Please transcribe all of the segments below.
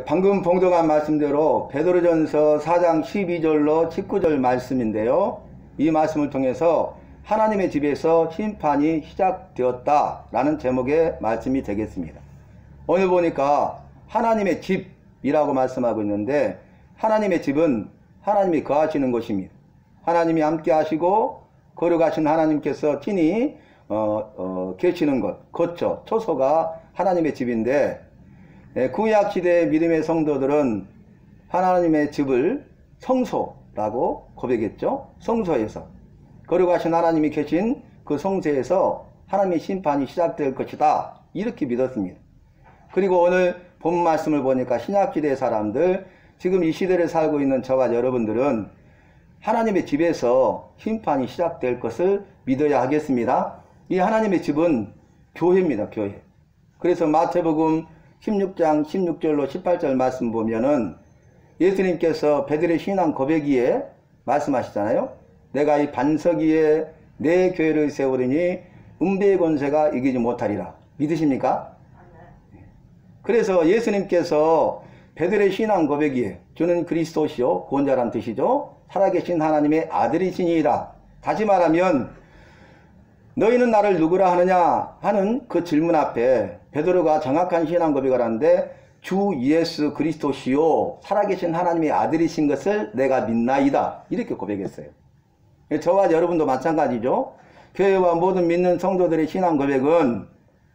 방금 봉독한 말씀대로 베드로전서 4장 12절로 19절 말씀인데요. 이 말씀을 통해서 하나님의 집에서 심판이 시작되었다라는 제목의 말씀이 되겠습니다. 오늘 보니까 하나님의 집이라고 말씀하고 있는데, 하나님의 집은 하나님이 거하시는 곳입니다. 하나님이 함께 하시고 거룩하신 하나님께서 친히 계시는 것, 거처, 초소가 하나님의 집인데, 구약시대의 믿음의 성도들은 하나님의 집을 성소라고 고백했죠. 성소에서, 거룩하신 하나님이 계신 그 성소에서 하나님의 심판이 시작될 것이다, 이렇게 믿었습니다. 그리고 오늘 본 말씀을 보니까 신약시대의 사람들, 지금 이 시대를 살고 있는 저와 여러분들은 하나님의 집에서 심판이 시작될 것을 믿어야 하겠습니다. 이 하나님의 집은 교회입니다. 교회. 그래서 마태복음 16장 16절로 18절 말씀 보면은 예수님께서 베드로의 신앙 고백기에 말씀하시잖아요. 내가 이 반석 위에 내 교회를 세우리니 음배의 권세가 이기지 못하리라. 믿으십니까? 그래서 예수님께서 베드로의 신앙 고백기에 주는 그리스도시요 구원자란 뜻이죠. 살아계신 하나님의 아들이시니이다. 다시 말하면 너희는 나를 누구라 하느냐 하는 그 질문 앞에 베드로가 정확한 신앙 고백을 하는데, 주 예수 그리스도시요 살아계신 하나님의 아들이신 것을 내가 믿나이다, 이렇게 고백했어요. 저와 여러분도 마찬가지죠. 교회와 모든 믿는 성도들의 신앙 고백은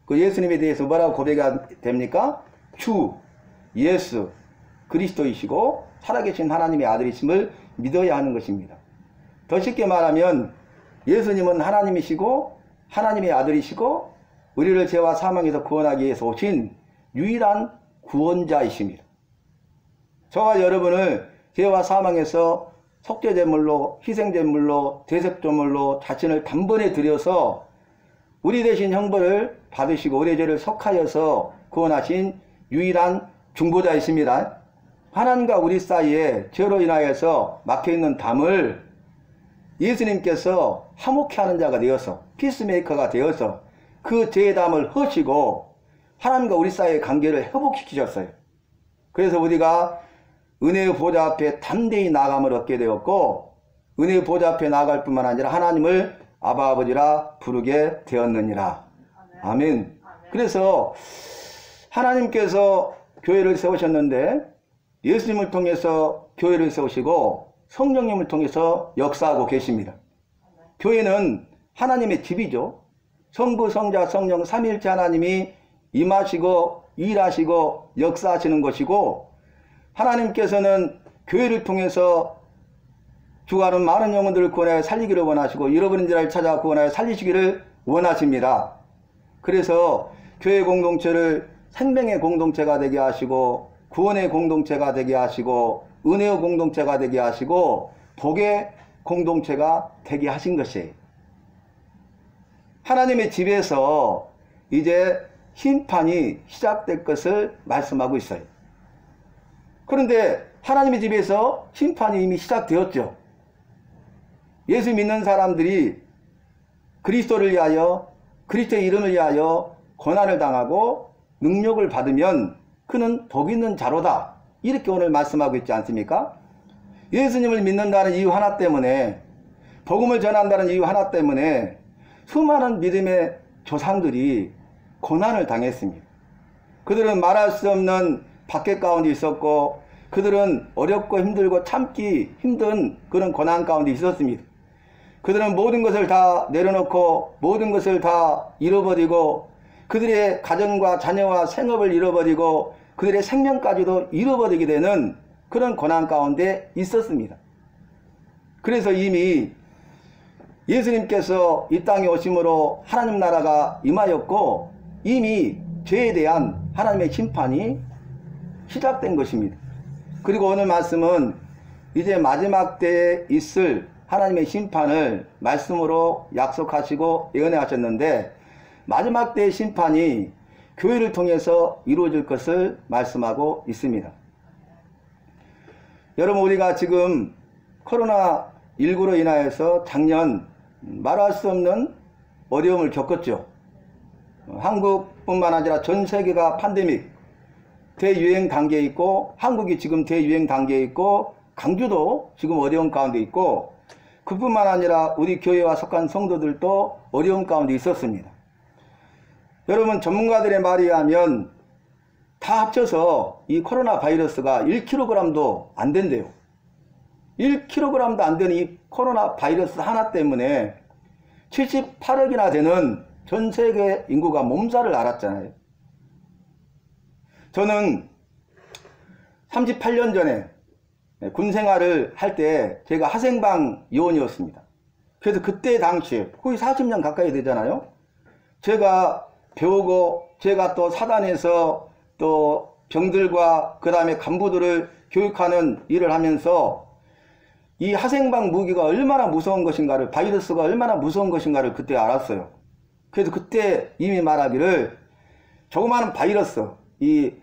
그 예수님에 대해서 뭐라고 고백이 됩니까? 주 예수 그리스도이시고 살아계신 하나님의 아들이심을 믿어야 하는 것입니다. 더 쉽게 말하면 예수님은 하나님이시고 하나님의 아들이시고 우리를 죄와 사망에서 구원하기 위해서 오신 유일한 구원자이십니다. 저와 여러분을 죄와 사망에서 속죄제물로, 희생제물로, 대속제물로 자신을 단번에 드려서 우리 대신 형벌을 받으시고 우리의 죄를 속하여서 구원하신 유일한 중보자이십니다. 하나님과 우리 사이에 죄로 인하여서 막혀있는 담을 예수님께서 화목케 하는 자가 되어서, 피스메이커가 되어서 그 죄의 담을 허시고 하나님과 우리 사이의 관계를 회복시키셨어요. 그래서 우리가 은혜의 보좌 앞에 담대히 나아감을 얻게 되었고, 은혜의 보좌 앞에 나아갈 뿐만 아니라 하나님을 아바 아버지라 부르게 되었느니라. 아멘. 그래서 하나님께서 교회를 세우셨는데 예수님을 통해서 교회를 세우시고 성령님을 통해서 역사하고 계십니다. 교회는 하나님의 집이죠. 성부, 성자, 성령 삼위일체 하나님이 임하시고 일하시고 역사하시는 것이고, 하나님께서는 교회를 통해서 죽어가는 많은 영혼들을 구원하여 살리기를 원하시고 잃어버린 자를 찾아 구원하여 살리시기를 원하십니다. 그래서 교회 공동체를 생명의 공동체가 되게 하시고 구원의 공동체가 되게 하시고 은혜의 공동체가 되게 하시고 복의 공동체가 되게 하신 것이에요. 하나님의 집에서 이제 심판이 시작될 것을 말씀하고 있어요. 그런데 하나님의 집에서 심판이 이미 시작되었죠. 예수 믿는 사람들이 그리스도를 위하여, 그리스도의 이름을 위하여 고난을 당하고 능력을 받으면 그는 복 있는 자로다, 이렇게 오늘 말씀하고 있지 않습니까? 예수님을 믿는다는 이유 하나 때문에, 복음을 전한다는 이유 하나 때문에 수많은 믿음의 조상들이 고난을 당했습니다. 그들은 말할 수 없는 박해 가운데 있었고, 그들은 어렵고 힘들고 참기 힘든 그런 고난 가운데 있었습니다. 그들은 모든 것을 다 내려놓고 모든 것을 다 잃어버리고 그들의 가정과 자녀와 생업을 잃어버리고 그들의 생명까지도 잃어버리게 되는 그런 고난 가운데 있었습니다. 그래서 이미 예수님께서 이 땅에 오심으로 하나님 나라가 임하였고 이미 죄에 대한 하나님의 심판이 시작된 것입니다. 그리고 오늘 말씀은 이제 마지막 때에 있을 하나님의 심판을 말씀으로 약속하시고 예언하셨는데, 마지막 때의 심판이 교회를 통해서 이루어질 것을 말씀하고 있습니다. 여러분, 우리가 지금 코로나19로 인하여서 작년 말할 수 없는 어려움을 겪었죠. 한국뿐만 아니라 전 세계가 팬데믹, 대유행 단계에 있고, 한국이 지금 대유행 단계에 있고, 강주도 지금 어려운 가운데 있고, 그뿐만 아니라 우리 교회와 속한 성도들도 어려운 가운데 있었습니다. 여러분, 전문가들의 말에 의하면 다 합쳐서 이 코로나 바이러스가 1kg도 안 된대요. 1kg도 안 되는 이 코로나 바이러스 하나 때문에 78억이나 되는 전 세계 인구가 몸살을 앓았잖아요. 저는 38년 전에 군 생활을 할 때 제가 하생방 요원이었습니다. 그래서 그때 당시에 거의 40년 가까이 되잖아요. 제가 배우고 제가 또 사단에서 또 병들과 그 다음에 간부들을 교육하는 일을 하면서 이 하생방 무기가 얼마나 무서운 것인가를, 바이러스가 얼마나 무서운 것인가를 그때 알았어요. 그래서 그때 이미 말하기를 조그마한 바이러스, 이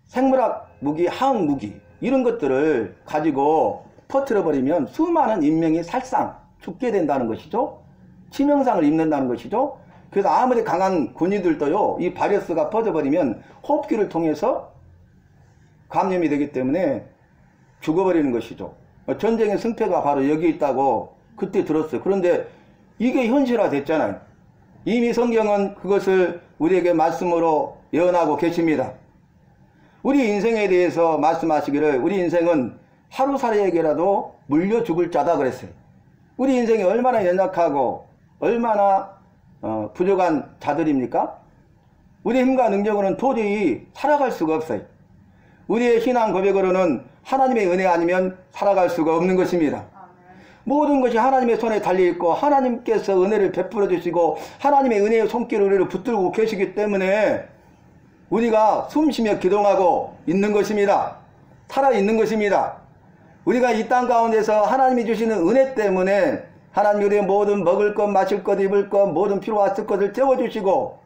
생물학 무기, 화학 무기 이런 것들을 가지고 퍼뜨려버리면 수많은 인명이 살상 죽게 된다는 것이죠. 치명상을 입는다는 것이죠. 그래서 아무리 강한 군인들도요, 이 바이러스가 퍼져버리면 호흡기를 통해서 감염이 되기 때문에 죽어버리는 것이죠. 전쟁의 승패가 바로 여기 있다고 그때 들었어요. 그런데 이게 현실화 됐잖아요. 이미 성경은 그것을 우리에게 말씀으로 예언하고 계십니다. 우리 인생에 대해서 말씀하시기를 우리 인생은 하루살이에게라도 물려 죽을 자다 그랬어요. 우리 인생이 얼마나 연약하고 얼마나 부족한 자들입니까? 우리 힘과 능력으로는 도저히 살아갈 수가 없어요. 우리의 신앙 고백으로는 하나님의 은혜 아니면 살아갈 수가 없는 것입니다. 모든 것이 하나님의 손에 달려있고 하나님께서 은혜를 베풀어 주시고 하나님의 은혜의 손길을 우리를 붙들고 계시기 때문에 우리가 숨쉬며 기동하고 있는 것입니다. 살아있는 것입니다. 우리가 이 땅 가운데서 하나님이 주시는 은혜 때문에 하나님이 우리의 모든 먹을 것, 마실 것, 입을 것, 모든 필요했을 것을 채워주시고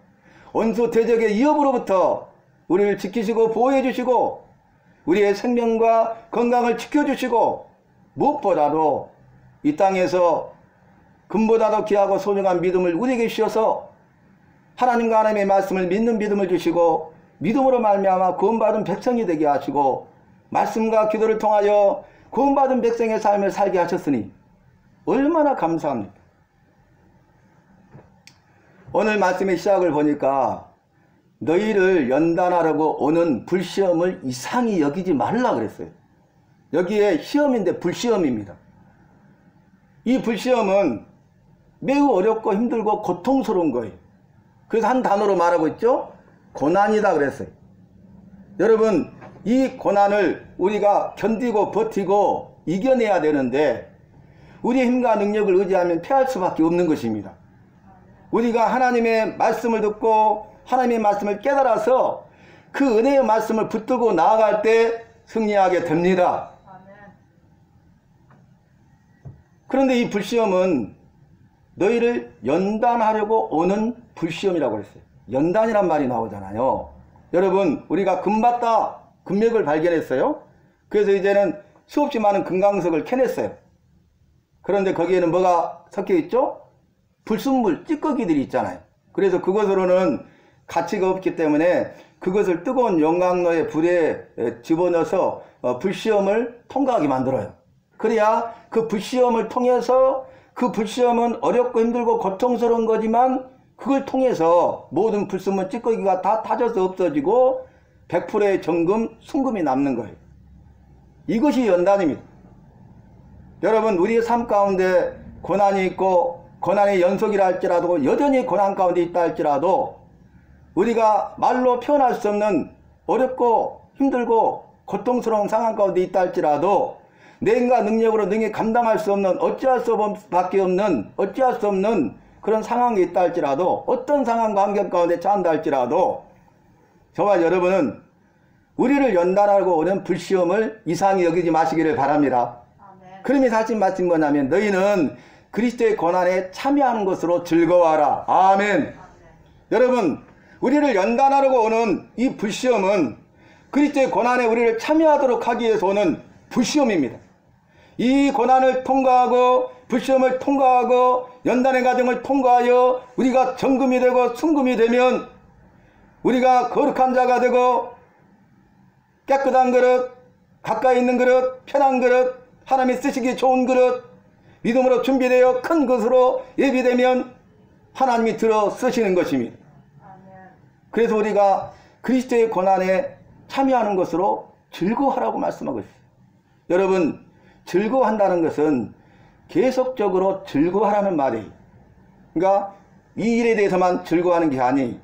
원수 대적의 위협으로부터 우리를 지키시고 보호해 주시고 우리의 생명과 건강을 지켜주시고 무엇보다도 이 땅에서 금보다도 귀하고 소중한 믿음을 우리에게 주셔서 하나님과 하나님의 말씀을 믿는 믿음을 주시고 믿음으로 말미암아 구원받은 백성이 되게 하시고 말씀과 기도를 통하여 구원받은 백성의 삶을 살게 하셨으니 얼마나 감사합니까? 오늘 말씀의 시작을 보니까 너희를 연단하려고 오는 불시험을 이상히 여기지 말라 그랬어요. 여기에 시험인데 불시험입니다. 이 불시험은 매우 어렵고 힘들고 고통스러운 거예요. 그래서 한 단어로 말하고 있죠. 고난이다 그랬어요. 여러분, 이 고난을 우리가 견디고 버티고 이겨내야 되는데 우리의 힘과 능력을 의지하면 패할 수밖에 없는 것입니다. 우리가 하나님의 말씀을 듣고 하나님의 말씀을 깨달아서 그 은혜의 말씀을 붙들고 나아갈 때 승리하게 됩니다. 그런데 이 불시험은 너희를 연단하려고 오는 불시험이라고 했어요. 연단이란 말이 나오잖아요. 여러분, 우리가 금봤다 금맥을 발견했어요. 그래서 이제는 수없이 많은 금강석을 캐냈어요. 그런데 거기에는 뭐가 섞여 있죠? 불순물, 찌꺼기들이 있잖아요. 그래서 그것으로는 가치가 없기 때문에 그것을 뜨거운 용광로의 불에 집어넣어서 불시험을 통과하게 만들어요. 그래야 그 불시험을 통해서 그 불시험은 어렵고 힘들고 고통스러운 거지만 그걸 통해서 모든 불순물 찌꺼기가 다 타져서 없어지고 100%의 정금, 순금이 남는 거예요. 이것이 연단입니다. 여러분, 우리의 삶 가운데 고난이 있고 고난의 연속이라 할지라도 여전히 고난 가운데 있다 할지라도 우리가 말로 표현할 수 없는 어렵고 힘들고 고통스러운 상황 가운데 있다 할지라도 내 인과 능력으로 능히 감당할 수 없는 어찌할 수 없는 그런 상황이 있다 할지라도 어떤 상황과 환경 가운데 처한다 할지라도 저와 여러분은 우리를 연단하고 오는 불시험을 이상히 여기지 마시기를 바랍니다. 그러면 하신 말씀이 뭐냐면 너희는 그리스도의 고난에 참여하는 것으로 즐거워하라. 아멘. 여러분, 우리를 연단하려고 오는 이 불시험은 그리스도의 고난에 우리를 참여하도록 하기 위해서 오는 불시험입니다. 이 고난을 통과하고 불시험을 통과하고 연단의 과정을 통과하여 우리가 정금이 되고 순금이 되면 우리가 거룩한 자가 되고 깨끗한 그릇, 가까이 있는 그릇, 편한 그릇, 하나님이 쓰시기 좋은 그릇, 믿음으로 준비되어 큰 것으로 예비되면 하나님이 들어 쓰시는 것입니다. 그래서 우리가 그리스도의 고난에 참여하는 것으로 즐거워하라고 말씀하고 있어요. 여러분, 즐거워한다는 것은 계속적으로 즐거워하라는 말이에요. 그러니까 이 일에 대해서만 즐거워하는 게 아니,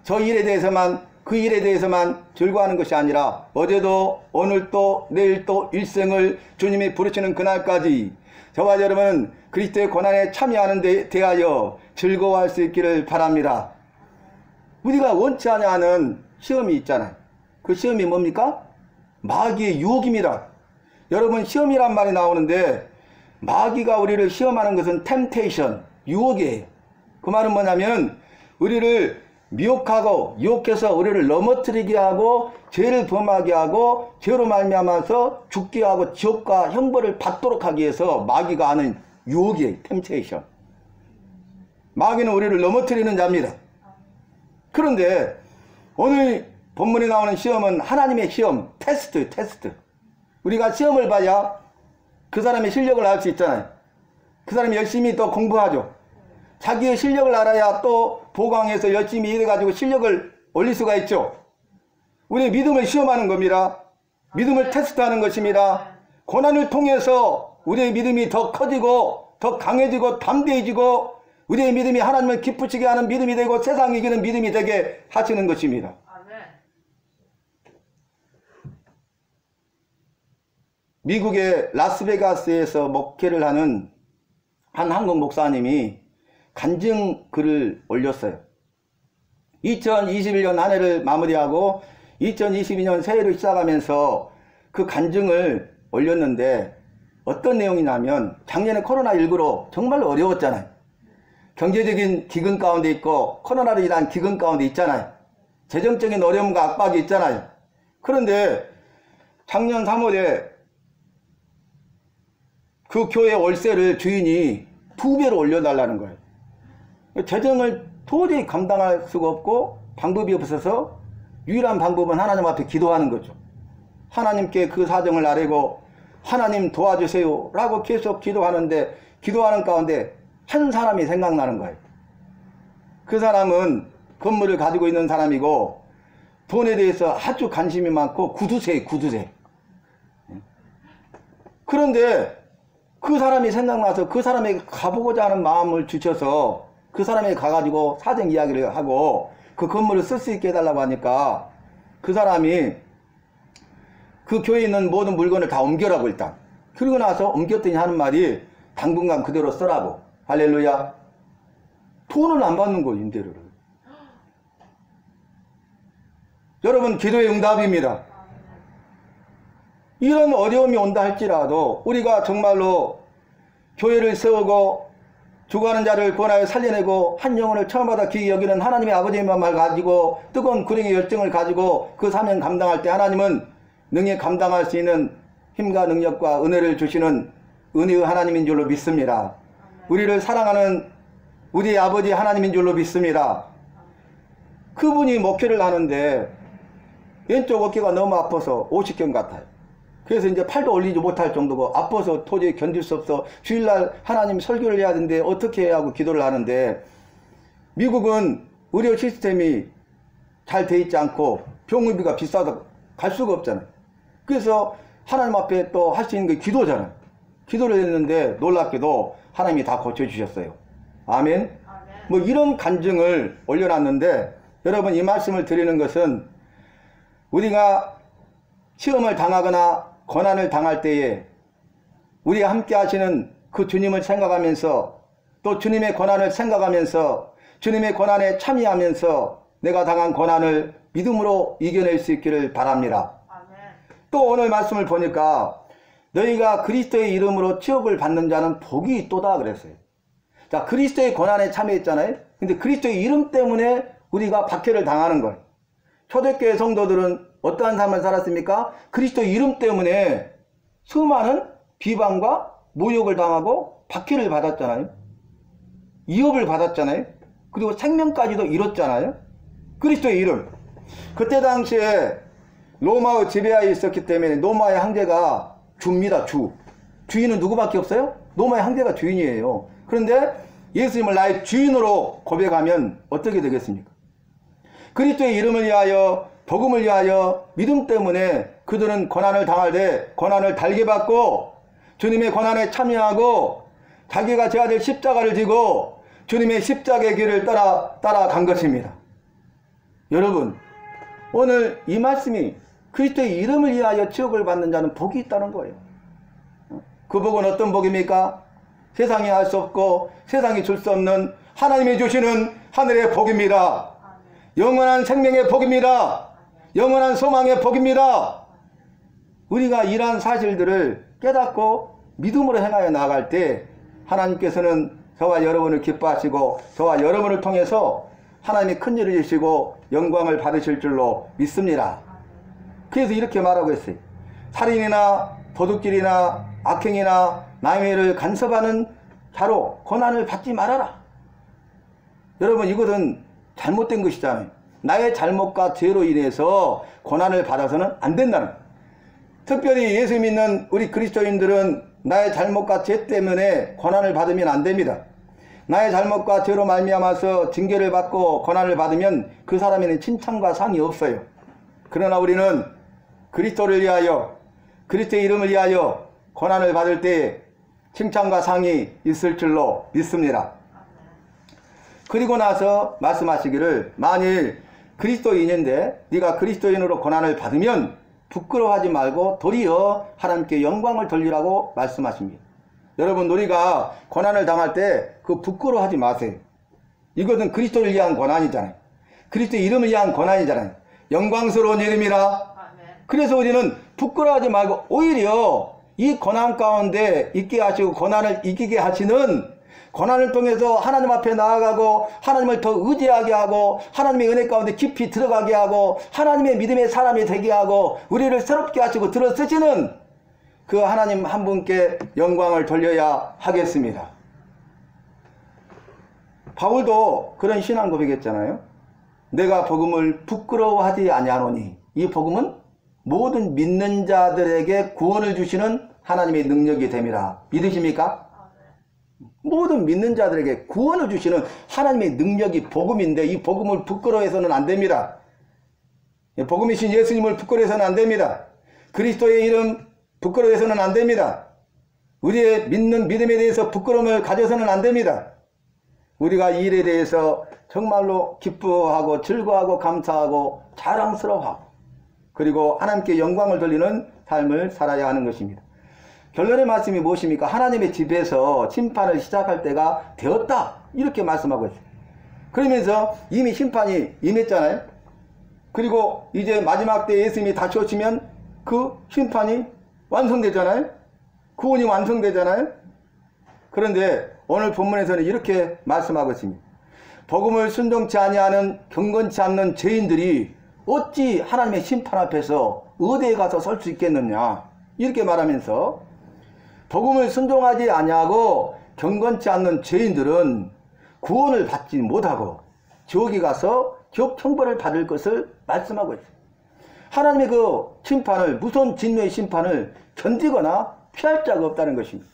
저 일에 대해서만, 그 일에 대해서만 즐거워하는 것이 아니라 어제도 오늘도 내일도 일생을 주님이 부르시는 그날까지 저와 여러분은 그리스도의 고난에 참여하는 데 대하여 즐거워할 수 있기를 바랍니다. 우리가 원치 않는 시험이 있잖아요. 그 시험이 뭡니까? 마귀의 유혹입니다. 여러분, 시험이란 말이 나오는데 마귀가 우리를 시험하는 것은 temptation, 유혹이에요. 그 말은 뭐냐면 우리를 미혹하고 유혹해서 우리를 넘어뜨리게 하고 죄를 범하게 하고 죄로 말미암아서 죽게 하고 지옥과 형벌을 받도록 하기 위해서 마귀가 하는 유혹이에요. temptation. 마귀는 우리를 넘어뜨리는 자입니다. 그런데 오늘 본문에 나오는 시험은 하나님의 시험, 테스트. 우리가 시험을 봐야 그 사람의 실력을 알 수 있잖아요. 그 사람이 열심히 또 공부하죠. 자기의 실력을 알아야 또 보강해서 열심히 일해가지고 실력을 올릴 수가 있죠. 우리의 믿음을 시험하는 겁니다. 믿음을 테스트하는 것입니다. 고난을 통해서 우리의 믿음이 더 커지고 더 강해지고 담대해지고 우리의 믿음이 하나님을 기쁘시게 하는 믿음이 되고 세상 이기는 믿음이 되게 하시는 것입니다. 미국의 라스베가스에서 목회를 하는 한 한국 목사님이 간증 글을 올렸어요. 2021년 한 해를 마무리하고 2022년 새해를 시작하면서 그 간증을 올렸는데 어떤 내용이냐면 작년에 코로나19로 정말 어려웠잖아요. 경제적인 기근 가운데 있고 코로나로 인한 기근 가운데 있잖아요. 재정적인 어려움과 압박이 있잖아요. 그런데 작년 3월에 그 교회 월세를 주인이 2배로 올려달라는 거예요. 재정을 도저히 감당할 수가 없고 방법이 없어서 유일한 방법은 하나님 앞에 기도하는 거죠. 하나님께 그 사정을 아뢰고 하나님 도와주세요 라고 계속 기도하는데 기도하는 가운데 한 사람이 생각나는 거예요. 그 사람은 건물을 가지고 있는 사람이고 돈에 대해서 아주 관심이 많고 구두쇠. 그런데 그 사람이 생각나서 그 사람에게 가보고자 하는 마음을 주셔서 그 사람에게 가가지고 사정 이야기를 하고 그 건물을 쓸 수 있게 해달라고 하니까 그 사람이 그 교회에 있는 모든 물건을 다 옮겨라고 일단. 그러고 나서 옮겼더니 하는 말이 당분간 그대로 쓰라고. 할렐루야. 돈을 안 받는 거예요, 임대료를. 여러분, 기도의 응답입니다. 이런 어려움이 온다 할지라도 우리가 정말로 교회를 세우고 죽어가는 자를 구원하여 살려내고 한 영혼을 처음마다 귀히 여기는 하나님의 아버지의 마음을 가지고 뜨거운 구령의 열정을 가지고 그 사명 감당할 때 하나님은 능히 감당할 수 있는 힘과 능력과 은혜를 주시는 은혜의 하나님인 줄로 믿습니다. 우리를 사랑하는 우리 아버지 하나님인 줄로 믿습니다. 그분이 목회를 하는데 왼쪽 어깨가 너무 아파서 오십견 같아요. 그래서 이제 팔도 올리지 못할 정도고 아파서 도저히 견딜 수 없어 주일날 하나님 설교를 해야 되는데 어떻게 해야 하고 기도를 하는데 미국은 의료 시스템이 잘 돼 있지 않고 병원비가 비싸서 갈 수가 없잖아요. 그래서 하나님 앞에 또 할 수 있는 게 기도잖아요. 기도를 했는데 놀랍게도 하나님이 다 고쳐주셨어요. 아멘. 뭐 이런 간증을 올려놨는데 여러분, 이 말씀을 드리는 것은 우리가 시험을 당하거나 고난을 당할 때에 우리와 함께 하시는 그 주님을 생각하면서 또 주님의 고난을 생각하면서 주님의 고난에 참여하면서 내가 당한 고난을 믿음으로 이겨낼 수 있기를 바랍니다. 또 오늘 말씀을 보니까 너희가 그리스도의 이름으로 치욕을 받는 자는 복이 있도다 그랬어요. 자, 그리스도의 고난에 참여했잖아요. 근데 그리스도의 이름 때문에 우리가 박해를 당하는 거예요. 초대교회 성도들은 어떠한 삶을 살았습니까? 그리스도 이름 때문에 수많은 비방과 모욕을 당하고 박해를 받았잖아요. 위협을 받았잖아요. 그리고 생명까지도 잃었잖아요. 그리스도의 이름. 그때 당시에 로마의 지배하에 있었기 때문에 로마의 황제가 주입니다. 주인은 누구밖에 없어요? 로마의 황제가 주인이에요. 그런데 예수님을 나의 주인으로 고백하면 어떻게 되겠습니까? 그리스도의 이름을 위하여, 복음을 위하여 믿음 때문에 그들은 고난을 당할 때 고난을 달게 받고 주님의 고난에 참여하고 자기가 져야 될 십자가를 지고 주님의 십자가의 길을 따라간 것입니다. 여러분, 오늘 이 말씀이 그리스도의 이름을 위하여 치욕을 받는 자는 복이 있다는 거예요. 그 복은 어떤 복입니까? 세상이 할 수 없고 세상이 줄 수 없는 하나님이 주시는 하늘의 복입니다. 영원한 생명의 복입니다. 영원한 소망의 복입니다. 우리가 이러한 사실들을 깨닫고 믿음으로 행하여 나아갈 때 하나님께서는 저와 여러분을 기뻐하시고 저와 여러분을 통해서 하나님이 큰 일을 주시고 영광을 받으실 줄로 믿습니다. 그래서 이렇게 말하고 있어요. 살인이나 도둑질이나 악행이나 남의 일을 간섭하는 자로 고난을 받지 말아라. 여러분, 이것은 잘못된 것이잖아요. 나의 잘못과 죄로 인해서 고난을 받아서는 안 된다는, 특별히 예수 믿는 우리 그리스도인들은 나의 잘못과 죄 때문에 고난을 받으면 안 됩니다. 나의 잘못과 죄로 말미암아서 징계를 받고 고난을 받으면 그 사람에는 칭찬과 상이 없어요. 그러나 우리는 그리스도를 위하여, 그리스도의 이름을 위하여 고난을 받을 때 칭찬과 상이 있을 줄로 믿습니다. 그리고 나서 말씀하시기를, 만일 그리스도인인데 네가 그리스도인으로 고난을 받으면 부끄러워하지 말고 도리어 하나님께 영광을 돌리라고 말씀하십니다. 여러분, 우리가 고난을 당할 때 그 부끄러워하지 마세요. 이것은 그리스도를 위한 고난이잖아요. 그리스도의 이름을 위한 고난이잖아요. 영광스러운 이름이라. 그래서 우리는 부끄러워하지 말고 오히려 이 고난 가운데 있게 하시고 고난을 이기게 하시는, 고난을 통해서 하나님 앞에 나아가고 하나님을 더 의지하게 하고 하나님의 은혜 가운데 깊이 들어가게 하고 하나님의 믿음의 사람이 되게 하고 우리를 새롭게 하시고 들어쓰시는 그 하나님 한 분께 영광을 돌려야 하겠습니다. 바울도 그런 신앙 고백했잖아요. 내가 복음을 부끄러워하지 아니하노니. 이 복음은 모든 믿는 자들에게 구원을 주시는 하나님의 능력이 됨이라. 믿으십니까? 모든 믿는 자들에게 구원을 주시는 하나님의 능력이 복음인데 이 복음을 부끄러워해서는 안 됩니다. 복음이신 예수님을 부끄러워해서는 안 됩니다. 그리스도의 이름 부끄러워해서는 안 됩니다. 우리의 믿는 믿음에 대해서 부끄러움을 가져서는 안 됩니다. 우리가 이 일에 대해서 정말로 기뻐하고 즐거워하고 감사하고 자랑스러워하고 그리고 하나님께 영광을 돌리는 삶을 살아야 하는 것입니다. 결론의 말씀이 무엇입니까? 하나님의 집에서 심판을 시작할 때가 되었다, 이렇게 말씀하고 있어요. 그러면서 이미 심판이 임했잖아요. 그리고 이제 마지막 때 예수님이 다시 오시면 그 심판이 완성되잖아요. 구원이 완성되잖아요. 그런데 오늘 본문에서는 이렇게 말씀하고 있습니다. 복음을 순종치 아니하는 경건치 않는 죄인들이 어찌 하나님의 심판 앞에서 어디에 가서 설 수 있겠느냐, 이렇게 말하면서 복음을 순종하지 아니하고 경건치 않는 죄인들은 구원을 받지 못하고 지옥에 가서 지옥 형벌을 받을 것을 말씀하고 있어요. 하나님의 그 심판을, 무서운 진노의 심판을 견디거나 피할 자가 없다는 것입니다.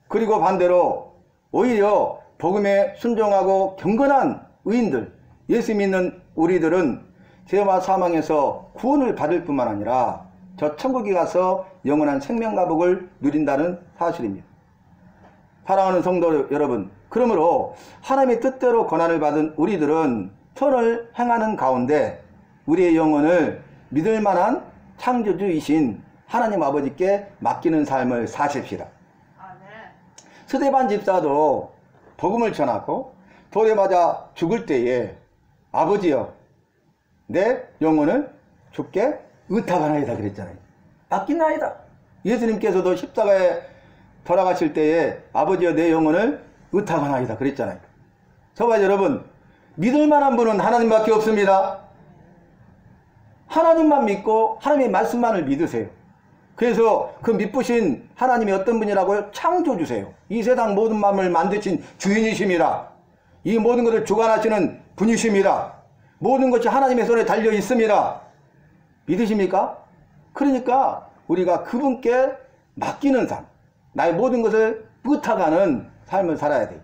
그리고 반대로 오히려 복음에 순종하고 경건한 의인들, 예수 믿는 우리들은 죄와 사망에서 구원을 받을 뿐만 아니라 저 천국에 가서 영원한 생명과 복을 누린다는 사실입니다. 사랑하는 성도 여러분, 그러므로 하나님의 뜻대로 고난을 받은 우리들은 선을 행하는 가운데 우리의 영혼을 믿을 만한 창조주이신 하나님 아버지께 맡기는 삶을 사십시다. 스데반 집사도 복음을 전하고 돌에 맞아 죽을 때에 아버지여, 내 영혼을 주께 의탁하나이다 그랬잖아요. 맡기나이다. 예수님께서도 십자가에 돌아가실 때에 아버지여 내 영혼을 의탁하나이다 그랬잖아요. 저와 여러분, 믿을 만한 분은 하나님밖에 없습니다. 하나님만 믿고 하나님의 말씀만을 믿으세요. 그래서 그 믿으신 하나님이 어떤 분이라고요? 창조주세요. 이 세상 모든 마음을 만드신 주인이십니다. 이 모든 것을 주관하시는 분이십니다. 모든 것이 하나님의 손에 달려 있습니다. 믿으십니까? 그러니까 우리가 그분께 맡기는 삶, 나의 모든 것을 뿌듯하가는 삶을 살아야 돼요.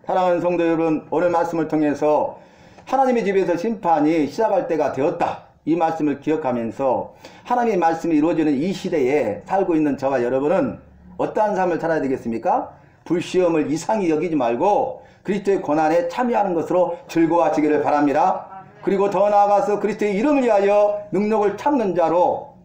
사랑하는 성도 여러분, 오늘 말씀을 통해서 하나님의 집에서 심판이 시작할 때가 되었다, 이 말씀을 기억하면서 하나님의 말씀이 이루어지는 이 시대에 살고 있는 저와 여러분은 어떠한 삶을 살아야 되겠습니까? 불시험을 이상히 여기지 말고 그리스도의 고난에 참여하는 것으로 즐거워하시기를 바랍니다. 그리고 더 나아가서 그리스도의 이름을 위하여 능력을 참는 자로,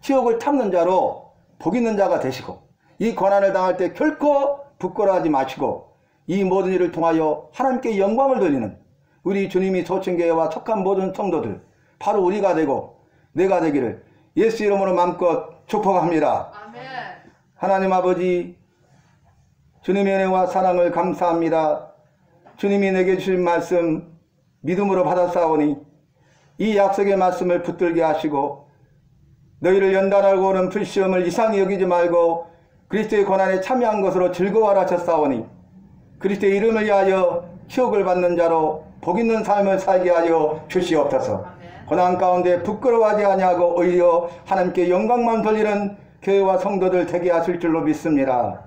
치욕을 참는 자로 복 있는 자가 되시고, 이 고난을 당할 때 결코 부끄러워하지 마시고 이 모든 일을 통하여 하나님께 영광을 돌리는 우리 주님이 소천교회와 속한 모든 성도들, 바로 우리가 되고 내가 되기를 예수 이름으로 마음껏 축복합니다. 아멘. 하나님 아버지, 주님의 은혜와 사랑을 감사합니다. 주님이 내게 주신 말씀 믿음으로 받았사오니 이 약속의 말씀을 붙들게 하시고 너희를 연단하고 오는 불시험을 이상히 여기지 말고 그리스도의 고난에 참여한 것으로 즐거워하라 하셨사오니 그리스도의 이름을 위하여 치욕을 받는 자로 복 있는 삶을 살게 하여 주시옵소서. 고난 가운데 부끄러워하지 아니하고 오히려 하나님께 영광만 돌리는 교회와 성도들 되게 하실 줄로 믿습니다.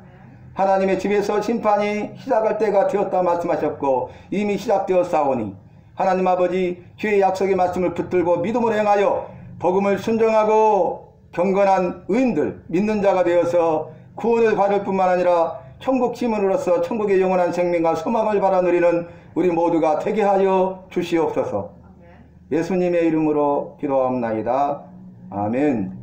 하나님의 집에서 심판이 시작할 때가 되었다 말씀하셨고 이미 시작되었사오니 하나님 아버지, 주의 약속의 말씀을 붙들고 믿음으로 행하여 복음을 순종하고 경건한 의인들, 믿는 자가 되어서 구원을 받을 뿐만 아니라 천국 시민으로서 천국의 영원한 생명과 소망을 바라 누리는 우리 모두가 되게 하여 주시옵소서. 예수님의 이름으로 기도합나이다. 아멘.